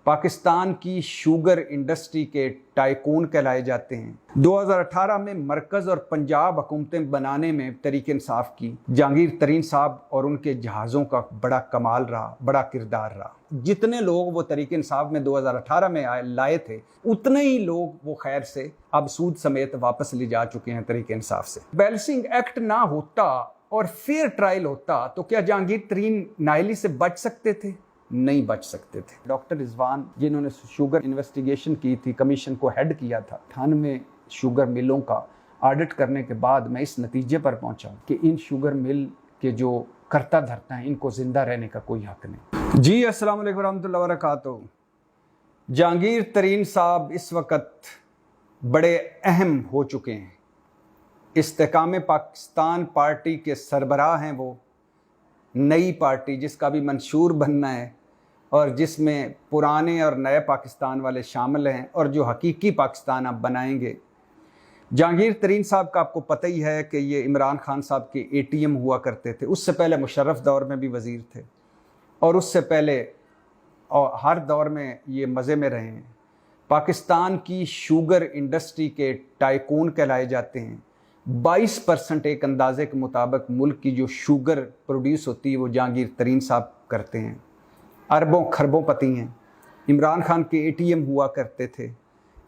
पाकिस्तान की sugar industry के tycoon कहलाए जाते हैं। 2018 में मरकज़ और पंजाब हुकूमतें बनाने में तहरीक इंसाफ की जहांगीर तरीन साहब और उनके जहाज़ों का बड़ा कमाल रहा, बड़ा किरदार रहा। जितने लोग वो तहरीक इंसाफ में 2018 में लाए थे, उतने ही लोग वो खैर से अब सूद समेत वापस ले जा चुके हैं तहरीक इंसाफ से। बैलेंसिंग एक्ट ना होता और फेयर ट्रायल होता तो क्या जहांगीर तरीन नाअहली से बच सकते थे? नहीं बच सकते थे। डॉक्टर रिजवान, जिन्होंने शुगर इन्वेस्टिगेशन की थी, कमीशन को हेड किया था, 98 शुगर मिलों का ऑडिट करने के बाद मैं इस नतीजे पर पहुंचा कि इन शुगर मिल के जो करता धरता है, इनको जिंदा रहने का कोई हक नहीं। जी अस्सलाम वालेकुम रहमतुल्लाहि व बरकातहू। जहांगीर तरीन साहब इस वक्त बड़े अहम हो चुके हैं। इस्तेकाम पाकिस्तान पार्टी के सरबराह हैं वो, नई पार्टी जिसका भी मंशूर बनना है और जिसमें पुराने और नए पाकिस्तान वाले शामिल हैं और जो हकीकी पाकिस्तान आप बनाएंगे। जहांगीर तरीन साहब का आपको पता ही है कि ये इमरान खान साहब के एटीएम हुआ करते थे। उससे पहले मुशर्रफ दौर में भी वज़ीर थे और उससे पहले और हर दौर में ये मज़े में रहे हैं। पाकिस्तान की शुगर इंडस्ट्री के टाइकून कहलाए जाते हैं। 22% एक अंदाजे के मुताबिक मुल्क की जो शुगर प्रोड्यूस होती है वो जहांगीर तरीन साहब करते हैं। अरबों खरबों पति हैं। इमरान खान के एटीएम हुआ करते थे,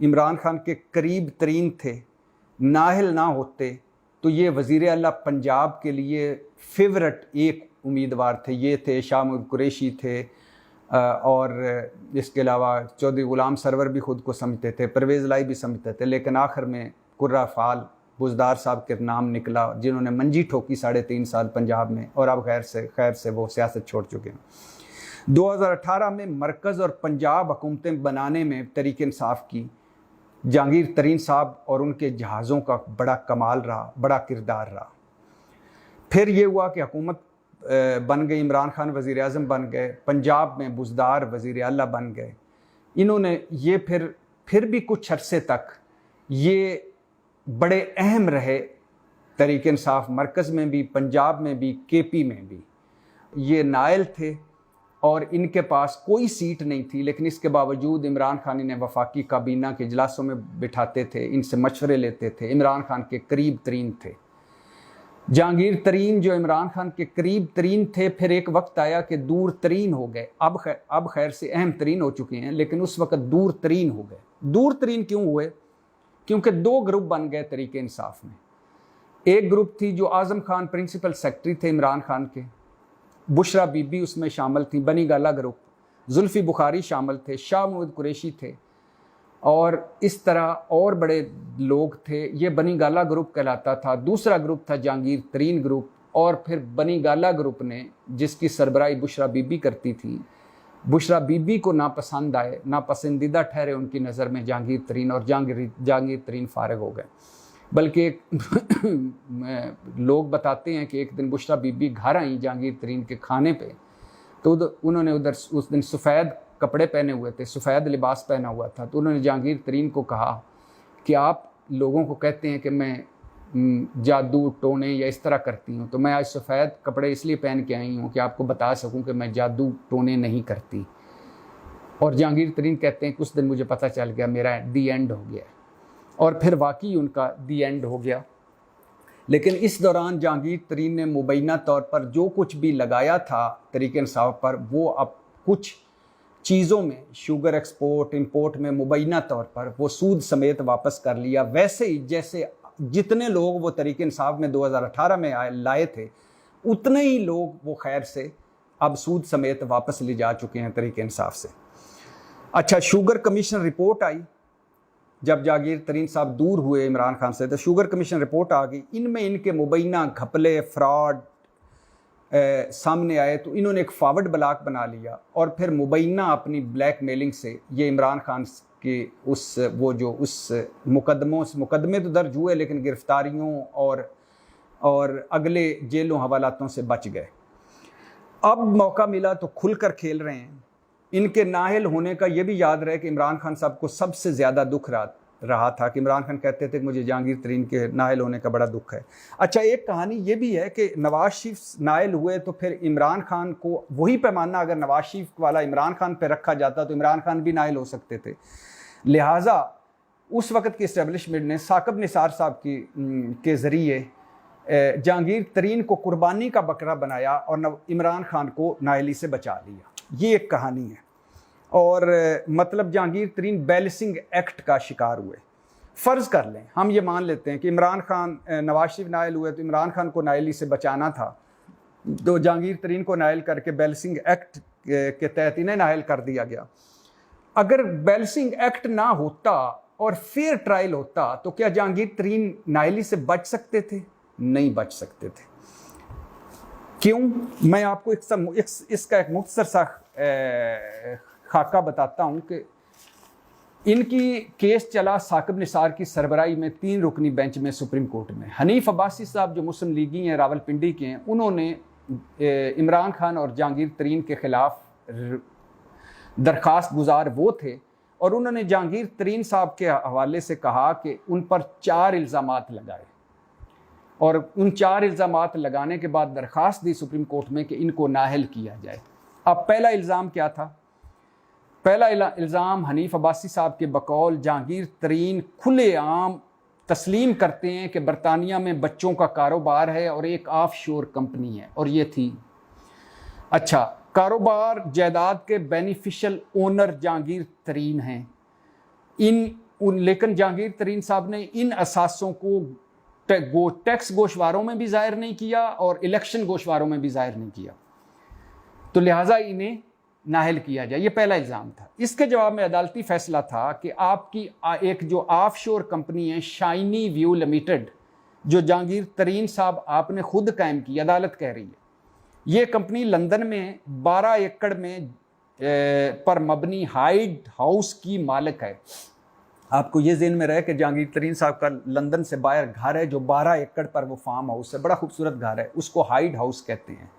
इमरान खान के करीब तरीन थे। नाअहल ना होते तो ये वज़ीर आला पंजाब के लिए फेवरेट एक उम्मीदवार थे। ये थे शाह महमूद कुरैशी थे और इसके अलावा चौधरी गुलाम सरवर भी ख़ुद को समझते थे, परवेज़ लाई भी समझते थे, लेकिन आखिर में कुर्रा फ़ाल बुज़दार साहब के नाम निकला, जिन्होंने मंजी ठोकी 3.5 साल पंजाब में और अब खैर से वो सियासत छोड़ चुके हैं। 2018 में मरकज़ और पंजाब हुकूमतें बनाने में तहरीक इंसाफ की जहांगीर तरीन साहब और उनके जहाज़ों का बड़ा कमाल रहा, बड़ा किरदार रहा। फिर ये हुआ कि हुकूमत बन गई, इमरान खान वज़ीर आज़म बन गए, पंजाब में बुज़दार वज़ीर आला बन गए। इन्होंने ये फिर भी कुछ अरसे तक ये बड़े अहम रहे। तहरीक इंसाफ मरकज़ में भी, पंजाब में भी, केपी में भी ये नाअहल थे और इनके पास कोई सीट नहीं थी, लेकिन इसके बावजूद इमरान खान इन्हें वफाकी काबीना के इजलासों में बिठाते थे, इनसे मशवरे लेते थे। इमरान खान के करीब तरीन थे जहांगीर तरीन, जो इमरान खान के करीब तरीन थे। फिर एक वक्त आया कि दूर तरीन हो गए। अब खैर से अहम तरीन हो चुके हैं, लेकिन उस वक्त दूर तरीन हो गए। दूर तरीन क्यों हुए? क्योंकि 2 ग्रुप बन गए तहरीक इंसाफ में। एक ग्रुप थी जो आज़म खान प्रिंसिपल सेक्रेटरी थे इमरान खान के, बुशरा बीबी उसमें शामिल थी, बनी गाला ग्रुप, जुल्फ़ी बुखारी शामिल थे, शाह महमूद कुरैशी थे और इस तरह और बड़े लोग थे। ये बनी गाला ग्रुप कहलाता था। दूसरा ग्रुप था जहांगीर तरीन ग्रुप और फिर बनी गाला ग्रुप ने, जिसकी सरबराही बुशरा बीबी करती थी, बुशरा बीबी को नापसंद आए, नापसंदीदा ठहरे उनकी नज़र में जहांगीर तरीन और जहांगीर तरीन फारिग हो गए। बल्कि लोग बताते हैं कि एक दिन बुशरा बीबी घर आई जहांगीर तरीन के खाने पे, तो उन्होंने उस दिन सफ़ेद कपड़े पहने हुए थे, सफ़ेद लिबास पहना हुआ था। तो उन्होंने जहांगीर तरीन को कहा कि आप लोगों को कहते हैं कि मैं जादू टोने या इस तरह करती हूँ, तो मैं आज सफ़ेद कपड़े इसलिए पहन के आई हूँ कि आपको बता सकूँ कि मैं जादू टोने नहीं करती। और जहांगीर तरीन कहते हैं कि उस दिन मुझे पता चल गया मेरा दी एंड हो गया, और फिर वाकई उनका दी एंड हो गया। लेकिन इस दौरान जहांगीर तरीन ने मुबैना तौर पर जो कुछ भी लगाया था तहरीक इंसाफ पर, वो अब कुछ चीज़ों में, शुगर एक्सपोर्ट इंपोर्ट में मुबैना तौर पर वो सूद समेत वापस कर लिया। वैसे ही जैसे जितने लोग वो तहरीक इंसाफ में 2018 में लाए थे, उतने ही लोग वो खैर से अब सूद समेत वापस ले जा चुके हैं तहरीक इंसाफ से। अच्छा, शुगर कमीशन रिपोर्ट आई जब जहांगीर तरीन साहब दूर हुए इमरान खान से, तो शुगर कमीशन रिपोर्ट आ गई। इनमें इनके मुबैना घपले, फ्रॉड सामने आए, तो इन्होंने एक फॉरवर्ड ब्लॉक बना लिया और फिर मुबैना अपनी ब्लैक मेलिंग से ये इमरान खान के उस मुकदमे तो दर्ज हुए, लेकिन गिरफ्तारियों और अगले जेलों हवालातों से बच गए। अब मौका मिला तो खुलकर खेल रहे हैं। इनके नाअहल होने का ये भी याद रहे कि इमरान खान साहब को सबसे ज़्यादा दुख रहा रहा था कि इमरान खान कहते थे कि मुझे जहांगीर तरीन के नाअहल होने का बड़ा दुख है। अच्छा, एक कहानी ये भी है कि नवाज शरीफ नाअहल हुए तो फिर इमरान खान को वही पैमाना अगर नवाज शरीफ वाला इमरान खान पर रखा जाता तो इमरान खान भी नाअहल हो सकते थे। लिहाजा उस वक़्त की इस्टेब्लिशमेंट ने साकिब निसार साहब के ज़रिए जहांगीर तरीन को कुर्बानी का बकरा बनाया और इमरान खान को नाअहली से बचा लिया। ये एक कहानी है। और मतलब जहांगीर तरीन बैलेंसिंग एक्ट का शिकार हुए। फ़र्ज़ कर लें, हम ये मान लेते हैं कि इमरान खान नवाज शरीफ नाअहल हुए तो इमरान खान को नाअहली से बचाना था, तो जहांगीर तरीन को नाअहल करके बैलेंसिंग एक्ट के तहत इन्हें नाअहल कर दिया गया। अगर बैलेंसिंग एक्ट ना होता और फेयर ट्रायल होता तो क्या जहांगीर तरीन नाअहली से बच सकते थे? नहीं बच सकते थे। क्यों? मैं आपको इसका एक मुख्तसर सा खाका बताता हूँ कि इनकी केस चला साकिब निसार की सरबराही में 3 रुकनी बेंच में सुप्रीम कोर्ट में। हनीफ अब्बासी साहब जो मुस्लिम लीगी हैं, रावलपिंडी के हैं, उन्होंने इमरान खान और जहांगीर तरीन के ख़िलाफ़ दरख्वास्त गुजार वो थे और उन्होंने जहांगीर तरीन साहब के हवाले से कहा कि उन पर 4 इल्ज़ामात लगाए और उन 4 इल्ज़ामात लगाने के बाद दरख्वास्त दी सुप्रीम कोर्ट में कि इनको नाअहल किया जाए। अब पहला इल्ज़ाम क्या था? पहला इल्ज़ाम हनीफ अब्बासी साहब के बकौल जहांगीर तरीन खुलेआम तस्लीम करते हैं कि बरतानिया में बच्चों का कारोबार है और एक ऑफशोर कंपनी है, और ये थी। अच्छा, कारोबार जायदाद के बेनिफिशियल ओनर जहांगीर तरीन हैं। लेकिन जहांगीर तरीन साहब ने इन असासों को टैक्स गोशवारों में भी ज़ाहिर नहीं किया और इलेक्शन गोशवारों में भी ज़ाहिर नहीं किया, तो लिहाजा इन्हें नाअहल किया जाए। ये पहला इल्ज़ाम था। इसके जवाब में अदालती फैसला था कि आपकी एक जो ऑफशोर कंपनी है शाइनी व्यू लिमिटेड, जो जहांगीर तरीन साहब आपने खुद कायम की, अदालत कह रही है, ये कंपनी लंदन में 12 एकड़ में पर मबनी हाइड हाउस की मालिक है। आपको ये ज़हन में रहे कि जहांगीर तरीन साहब का लंदन से बाहर घर है जो 12 एकड़ पर वो फार्म हाउस है, बड़ा खूबसूरत घर है, उसको हाइड हाउस कहते हैं।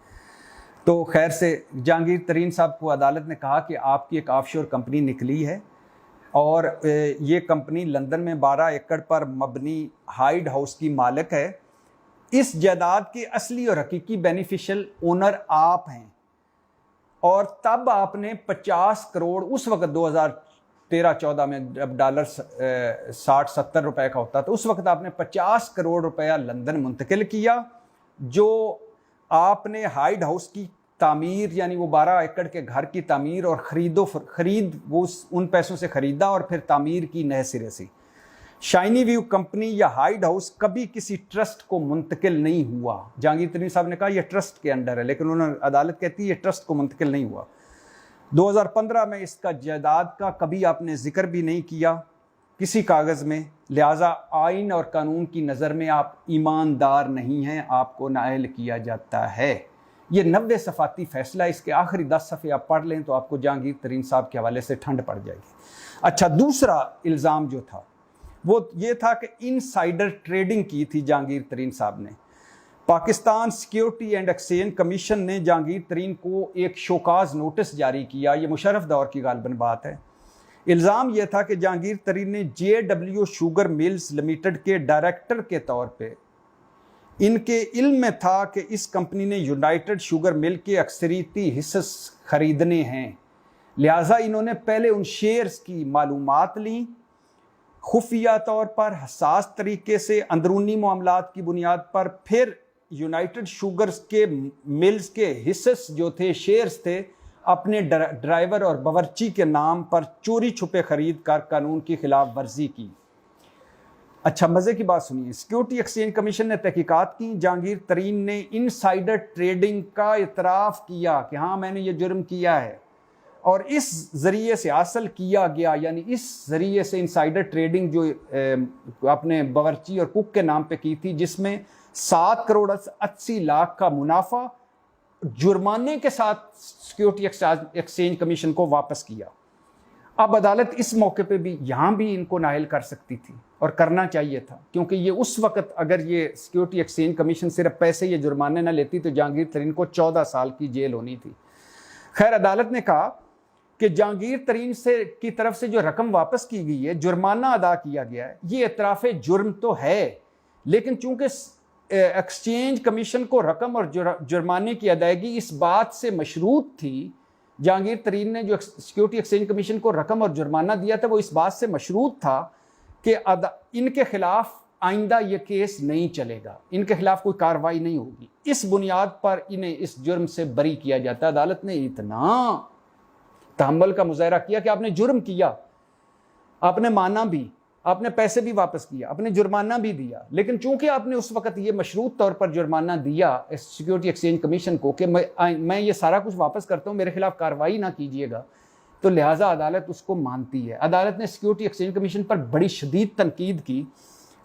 तो खैर से जहांगीर तरीन साहब को अदालत ने कहा कि आपकी एक ऑफशोर कंपनी निकली है और ये कंपनी लंदन में 12 एकड़ पर मबनी हाइड हाउस की मालिक है। इस जायदाद के असली और हकीकी बेनिफिशियल ओनर आप हैं और तब आपने 50 करोड़, उस वक्त 2013-14 में जब डॉलर 60-70 रुपए का होता तो उस वक्त आपने 50 करोड़ रुपया लंदन मुंतकिल किया, जो आपने हाइड हाउस की तामीर, यानी वो 12 एकड़ के घर की तामीर और खरीद वो उन पैसों से ख़रीदा और फिर तामीर की नए सिरे से। शाइनी व्यू कंपनी या हाइड हाउस कभी किसी ट्रस्ट को मुंतकिल नहीं हुआ। जहांगीर तरीन साहब ने कहा यह ट्रस्ट के अंडर है, लेकिन उन्होंने अदालत कहती है ये ट्रस्ट को मुंतकिल नहीं हुआ। 2015 में इसका जायदाद का कभी आपने जिक्र भी नहीं किया किसी कागज़ में, लिहाजा आइन और कानून की नज़र में आप ईमानदार नहीं हैं, आपको नाअहल किया जाता है। ये 90 सफ़ाती फ़ैसला, इसके आखिरी 10 सफ़े आप पढ़ लें तो आपको जहांगीर तरीन साहब के हवाले से ठंड पड़ जाएगी। अच्छा, दूसरा इल्ज़ाम जो था वो ये था कि इनसाइडर ट्रेडिंग की थी जहांगीर तरीन साहब ने। Pakistan security and exchange commission ने जहांगीर तरीन को एक शोकाज नोटिस जारी किया। ये मुशर्रफ दौर की गालबन बात है। इल्ज़ाम यह था कि जहांगीर तरीन ने JW शुगर मिल्स लिमिटेड के डायरेक्टर के तौर पे इनके इल्म में था कि इस कंपनी ने यूनाइटेड शुगर मिल के अक्सरियती हिस्से खरीदने हैं, लिहाजा इन्होंने पहले उन शेयर्स की मालूमात ली, खुफिया तौर पर हसास तरीके से अंदरूनी मामलात की बुनियाद पर, फिर यूनाइटेड शुगर्स के मिल्स के हिस्से जो थे, शेयर्स थे, अपने ड्राइवर और बावर्ची के नाम पर चोरी छुपे खरीद कर कानून की खिलाफ वर्जी की। अच्छा, मज़े की बात सुनिए, सिक्योरिटी एक्सचेंज कमीशन ने तहकीकात की। जहांगीर तरीन ने इनसाइडर ट्रेडिंग का इतराफ़ किया कि हाँ मैंने ये जुर्म किया है और इस ज़रिए से हासिल किया गया, यानी इस ज़रिए से इनसाइडर ट्रेडिंग जो अपने बावर्ची और कुक के नाम पे की थी, जिसमें 7 करोड़ 80 लाख का मुनाफा जुर्माने के साथ सिक्योरिटी एक्सचेंज कमीशन को वापस किया। अब अदालत इस मौके पे भी यहाँ भी इनको नाअहल कर सकती थी और करना चाहिए था, क्योंकि ये उस वक्त अगर ये सिक्योरिटी एक्सचेंज कमीशन सिर्फ पैसे या जुर्माने न लेती तो जहांगीर तरीन को 14 साल की जेल होनी थी। खैर, अदालत ने कहा कि जहांगीर तरीन से की तरफ से जो रकम वापस की गई है, जुर्माना अदा किया गया है, ये इतराफ़ जुर्म तो है, लेकिन चूंकि एक्सचेंज कमीशन को रकम और जुर्माने की अदायगी इस बात से मशरूत थी, जहांगीर तरीन ने जो सिक्योरिटी एक्सचेंज कमीशन को रकम और जुर्माना दिया था वो इस बात से मशरूत था कि इनके खिलाफ आइंदा ये केस नहीं चलेगा, इनके खिलाफ कोई कार्रवाई नहीं होगी। इस बुनियाद पर इन्हें इस जुर्म से बरी किया जाता है। अदालत ने इतना तहम्मुल का मुजाहरा किया कि आपने जुर्म किया, आपने माना भी, आपने पैसे भी वापस किया, आपने जुर्माना भी दिया, लेकिन चूंकि आपने उस वक्त ये मशरूत तौर पर जुर्माना दिया सिक्योरिटी एक्सचेंज कमीशन को कि मैं ये सारा कुछ वापस करता हूँ, मेरे खिलाफ कार्रवाई ना कीजिएगा, तो लिहाजा अदालत उसको मानती है। अदालत ने सिक्योरिटी एक्सचेंज कमीशन पर बड़ी शदीद तनकीद की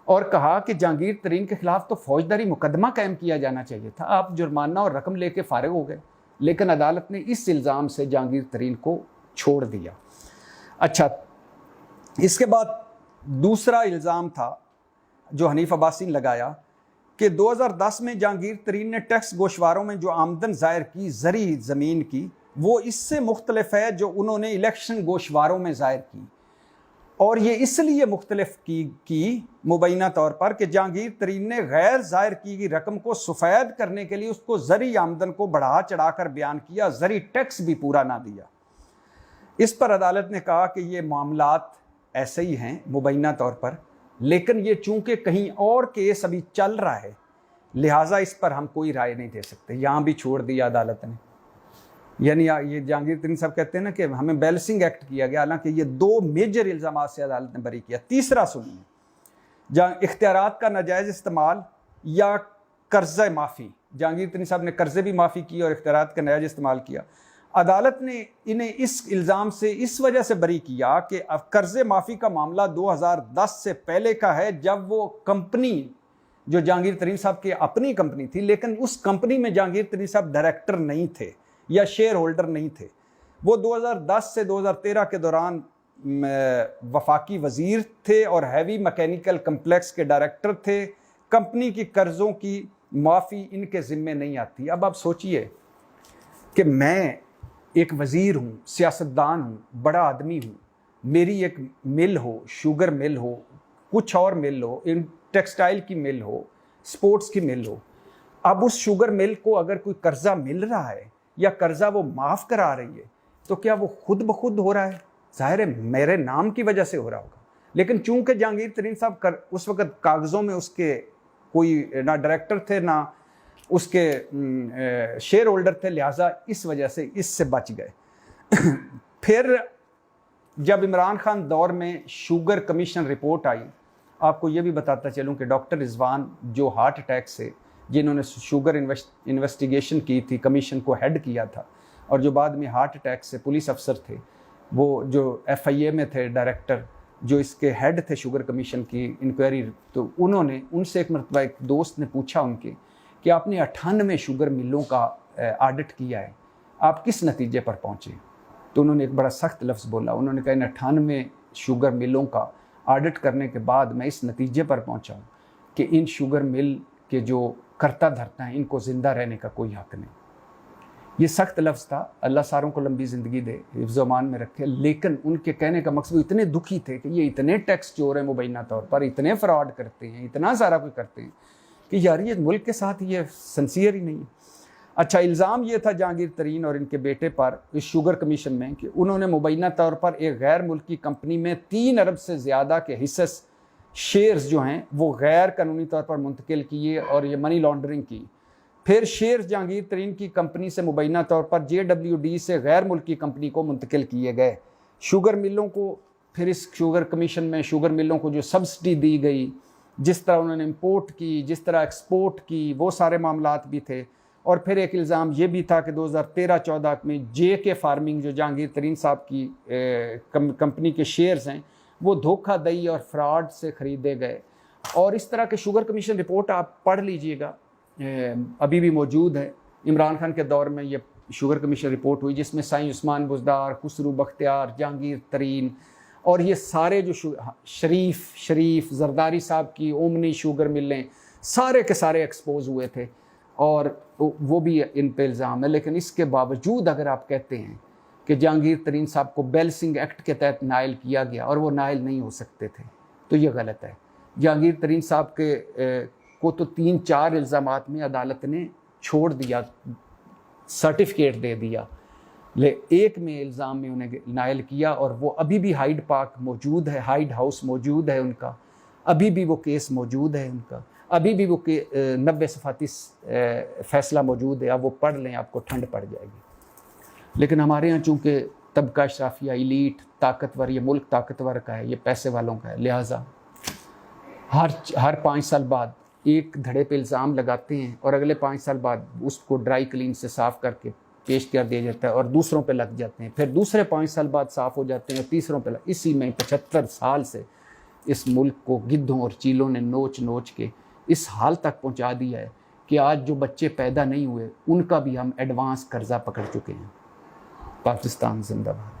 और कहा कि जहांगीर तरीन के खिलाफ तो फौजदारी मुकदमा कायम किया जाना चाहिए था, आप जुर्माना और रकम लेके फारिग हो गए। लेकिन अदालत ने इस इल्ज़ाम से जहांगीर तरीन को छोड़ दिया। अच्छा, इसके बाद दूसरा इल्ज़ाम था जो हनीफ अब्बासी ने लगाया कि 2010 में जहांगीर तरीन ने टैक्स गोशवारों में जो आमदन ज़ाहिर की ज़री ज़मीन की, वो इससे मुख्तलिफ है जो उन्होंने इलेक्शन गोशवारों में ज़ाहिर की, और ये इसलिए मुख्तलिफ की मुबैना तौर पर कि जहांगीर तरीन ने गैर ज़ाहिर की गई रकम को सफ़ेद करने के लिए उसको ज़री आमदन को बढ़ा चढ़ा कर बयान किया, ज़री टैक्स भी पूरा ना दिया। इस पर अदालत ने कहा कि ये मामलात ऐसे ही हैं मुबैना तौर पर, लेकिन ये चूंकि कहीं और केस अभी चल रहा है, लिहाजा इस पर हम कोई राय नहीं दे सकते। यहाँ भी छोड़ दिया अदालत ने। यानी ये जहांगीर तरीन साहब कहते हैं ना कि हमें बैलेंसिंग एक्ट किया गया, हालांकि ये दो मेजर इल्ज़ाम से अदालत ने बरी किया। तीसरा सुनिए, जहाँ इख्तियारात का नाजायज़ इस्तेमाल या कर्ज़ माफ़ी, जहांगीर तरीन साहब ने कर्ज़े भी माफ़ी की और इख्तियारात का नाजायज़ इस्तेमाल किया। अदालत ने इन्हें इस इल्ज़ाम से इस वजह से बरी किया कि अब कर्ज़ माफ़ी का मामला 2010 से पहले का है, जब वो कंपनी जो जहांगीर तरीन साहब की अपनी कंपनी थी, लेकिन उस कंपनी में जहांगीर तरीन साहब डायरेक्टर नहीं थे या शेयर होल्डर नहीं थे। वो 2010 से 2013 के दौरान वफाकी वज़ीर थे और हैवी मैकेनिकल कम्प्लेक्स के डायरेक्टर थे। कंपनी की कर्ज़ों की माफ़ी इनके ज़िम्मे नहीं आती। अब आप सोचिए कि मैं एक वज़ीर हूँ, सियासतदान हूँ, बड़ा आदमी हूँ, मेरी एक मिल हो, शुगर मिल हो, कुछ और मिल हो, इन टेक्सटाइल की मिल हो, स्पोर्ट्स की मिल हो। अब उस शुगर मिल को अगर कोई कर्ज़ा मिल रहा है या कर्ज़ा वो माफ़ करा रही है, तो क्या वो खुद ब खुद हो रहा है? ज़ाहिर है मेरे नाम की वजह से हो रहा होगा। लेकिन चूंकि जहांगीर तरीन साहब उस वक़्त कागज़ों में उसके कोई ना डायरेक्टर थे ना उसके शेयर होल्डर थे, लिहाजा इस वजह से इससे बच गए। फिर जब इमरान खान दौर में शुगर कमीशन रिपोर्ट आई, आपको ये भी बताता चलूँ कि डॉक्टर रिजवान जो हार्ट अटैक से, जिन्होंने शुगर इन्वेस्टिगेशन की थी, कमीशन को हेड किया था, और जो बाद में हार्ट अटैक से पुलिस अफसर थे, वो जो FIA में थे डायरेक्टर, जो इसके हेड थे शुगर कमीशन की इंक्वायरी, तो उन्होंने उनसे एक मरतबा एक दोस्त ने पूछा उनके कि आपने 98 शुगर मिलों का ऑडिट किया है, आप किस नतीजे पर पहुँचे? तो उन्होंने एक बड़ा सख्त लफ्ज़ बोला, उन्होंने कहा इन 98 शुगर मिलों का ऑडिट करने के बाद मैं इस नतीजे पर पहुँचा हूँ कि इन शुगर मिल के जो करता धरता है, इनको ज़िंदा रहने का कोई हक़ नहीं। ये सख्त लफ्ज़ था। अल्लाह सारों को लंबी ज़िंदगी दे, हिफ्ज़ अमान में रखे। लेकिन उनके कहने का मकसद, वो इतने दुखी थे कि ये इतने टैक्स चोर हैं मुबैना तौर पर, इतने फ्रॉड करते हैं, इतना सारा कुछ करते हैं कि यार ये मुल्क के साथ ये सिंसियर ही नहीं है। अच्छा, इल्ज़ाम ये था जहांगीर तरीन और इनके बेटे पर इस शुगर कमीशन में कि उन्होंने मुबैना तौर पर एक गैर मुल्की कंपनी में 3 अरब से ज़्यादा के हिस्से, शेयर्स जो हैं वो गैर कानूनी तौर पर मुंतकिल किए और ये मनी लॉन्ड्रिंग की। फिर शेयर्स जहांगीर तरीन की कंपनी से मुबैना तौर पर JWD से गैर मुल्की कंपनी को मुंतकिल किए गए। शुगर मिलों को फिर इस शुगर कमीशन में शुगर मिलों को जो सब्सिडी दी गई, जिस तरह उन्होंने इंपोर्ट की, जिस तरह एक्सपोर्ट की, वो सारे मामलात भी थे। और फिर एक इल्ज़ाम ये भी था कि 2013-14 में JK फार्मिंग जो जहांगीर तरीन साहब की कंपनी के शेयर्स हैं, वो धोखाधड़ी और फ्रॉड से ख़रीदे गए। और इस तरह के शुगर कमीशन रिपोर्ट आप पढ़ लीजिएगा, अभी भी मौजूद है। इमरान खान के दौर में ये शुगर कमीशन रिपोर्ट हुई, जिसमें साईं उस्मान बुज़दार, खुसरू बख्तियार, जहांगीर तरीन और ये सारे जो शरीफ जरदारी साहब की ओमनी शुगर मिलें, सारे के सारे एक्सपोज हुए थे और वो भी इन पे इल्ज़ाम है। लेकिन इसके बावजूद अगर आप कहते हैं कि जहांगीर तरीन साहब को बैल सिंह एक्ट के तहत नायल किया गया और वो नायल नहीं हो सकते थे, तो ये गलत है। जहांगीर तरीन साहब को तो 3-4 इल्ज़ामात में अदालत ने छोड़ दिया, सर्टिफिकेट दे दिया, ले एक में इल्ज़ाम में उन्हें नायल किया और वो अभी भी हाइड पार्क मौजूद है, हाइड हाउस मौजूद है उनका, अभी भी वो केस मौजूद है उनका, अभी भी वो 90 सफ़ाती फैसला मौजूद है। आप वो पढ़ लें, आपको ठंड पड़ जाएगी। लेकिन हमारे यहाँ चूँकि तबका अशराफिया, इलीट, ताकतवर, ये मुल्क ताकतवर का है, ये पैसे वालों का है, लिहाजा हर 5 साल बाद एक धड़े पे इल्ज़ाम लगाते हैं और अगले 5 साल बाद उसको ड्राई क्लीन से साफ़ करके पेश कर दिया जाता है और दूसरों पे लग जाते हैं, फिर दूसरे 5 साल बाद साफ़ हो जाते हैं और तीसरों पे इसी में 75 साल से इस मुल्क को गिद्धों और चीलों ने नोच नोच के इस हाल तक पहुंचा दिया है कि आज जो बच्चे पैदा नहीं हुए उनका भी हम एडवांस कर्जा पकड़ चुके हैं। पाकिस्तान जिंदाबाद।